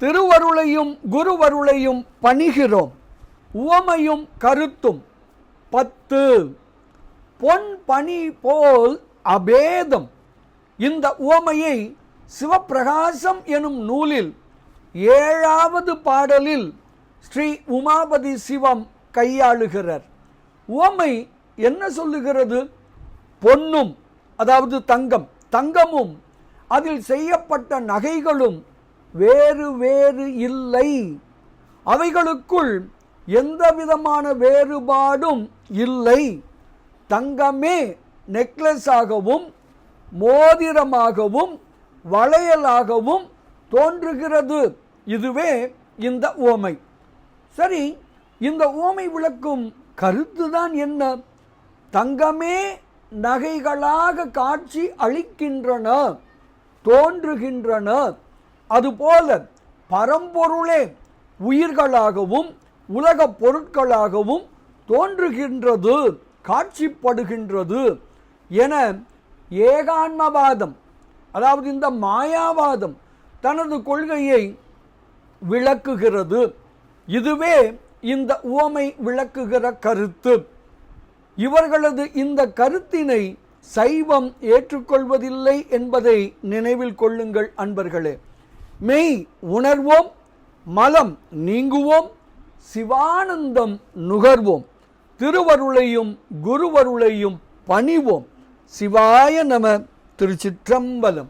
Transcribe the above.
திருவருளையும் குருவருளையும் பணிகிறோம். உவமையும் கருத்தும் 10. பொன் பணி போல் அபேதம். இந்த உவமையை சிவப்பிரகாசம் எனும் நூலில் 7வது பாடலில் ஸ்ரீ உமாபதி சிவம் கையாளுகிறார். உவமை என்ன சொல்லுகிறது? பொன்னும், அதாவது தங்கமும் அதில் செய்யப்பட்ட நகைகளும் வேறு வேறு இல்லை. அவைகளுக்குள் எந்த விதமான வேறுபாடும் இல்லை. தங்கமே நெக்லஸாகவும் மோதிரமாகவும் வளையலாகவும் தோன்றுகிறது. இதுவே இந்த உவமை. சரி, இந்த உவமை விளக்கும் கருத்துதான் என்ன? தங்கமே நகைகளாக காட்சி அளிக்கின்றன, தோன்றுகின்றன. அதுபோல பரம்பொருளே உயிர்களாகவும் உலகப் பொருட்களாகவும் தோன்றுகின்றது, காட்சிப்படுகின்றது என ஏகான்மவாதம், அதாவது இந்த மாயாவாதம் தனது கொள்கையை விளக்குகிறது. இதுவே இந்த உவமை விளக்குகிற கருத்து. இவர்களது இந்த கருத்தினை சைவம் ஏற்றுக்கொள்வதில்லை என்பதை நினைவில் கொள்ளுங்கள் அன்பர்களே. மெய் உணர்வோம், மலம் நீங்குவோம், சிவானந்தம் நுகர்வோம், திருவருளையும் குருவருளையும் பணிவோம். சிவாய நம. திருச்சிற்றம்பலம்.